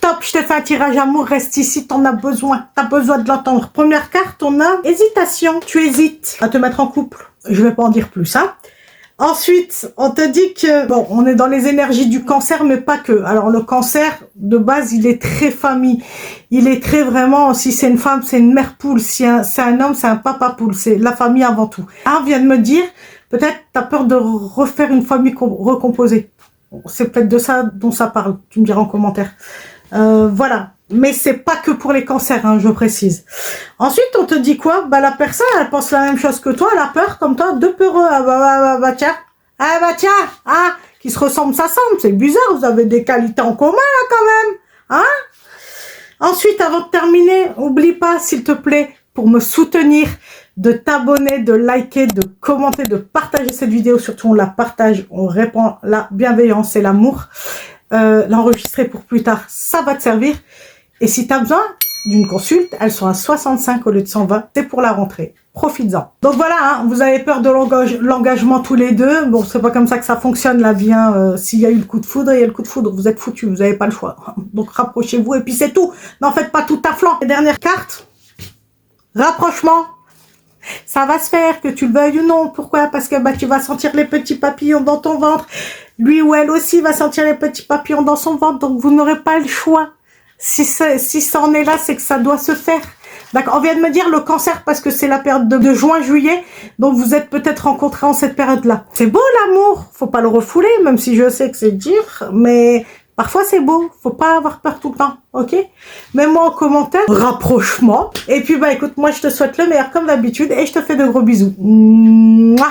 stop, je t'ai fait un tirage amour, reste ici, t'en as besoin. T'as besoin de l'entendre. Première carte, on a hésitation. Tu hésites à te mettre en couple. Je vais pas en dire plus, hein. Ensuite, on te dit que, bon, on est dans les énergies du cancer, mais pas que. Alors, le cancer, de base, il est très famille. Il est très vraiment, si c'est une femme, c'est une mère poule. Si c'est un homme, c'est un papa poule. C'est la famille avant tout. Un vient de me dire, peut-être t'as peur de refaire une famille recomposée. C'est peut-être de ça dont ça parle. Tu me diras en commentaire. Voilà. Mais c'est pas que pour les cancers, hein, je précise. Ensuite, on te dit quoi? Bah, la personne, elle pense la même chose que toi, elle a peur, comme toi, deux peureux. Tiens. Ah, bah, tiens. Ah, qui se ressemblent, ça semble. C'est bizarre, vous avez des qualités en commun, là, quand même. Hein? Ensuite, avant de terminer, oublie pas, s'il te plaît, pour me soutenir, de t'abonner, de liker, de commenter, de partager cette vidéo. Surtout, on la partage, on répand la bienveillance et l'amour. L'enregistrer pour plus tard, ça va te servir. Et si tu as besoin d'une consulte, elles sont à 65 au lieu de 120. C'est pour la rentrée. Profites-en. Donc voilà, hein, vous avez peur de l'engagement tous les deux. Bon, c'est pas comme ça que ça fonctionne la vie. Hein. S'il y a eu le coup de foudre, il y a le coup de foudre. Vous êtes foutus, vous n'avez pas le choix. Donc rapprochez-vous et puis c'est tout. N'en faites pas tout à flanc. Et dernière carte, rapprochement. Ça va se faire, que tu le veuilles ou non. Pourquoi? Parce que bah, tu vas sentir les petits papillons dans ton ventre. Lui ou elle aussi va sentir les petits papillons dans son ventre. Donc vous n'aurez pas le choix. Si ça en est là, c'est que ça doit se faire. D'accord. On vient de me dire le cancer parce que c'est la période de juin-juillet. Donc vous êtes peut-être rencontrés en cette période-là. C'est beau l'amour. Faut pas le refouler, même si je sais que c'est dur. Mais parfois c'est beau. Faut pas avoir peur tout le temps. Ok? Mets-moi en commentaire. Rapprochement. Et puis bah écoute, moi je te souhaite le meilleur comme d'habitude. Et je te fais de gros bisous. Mouah.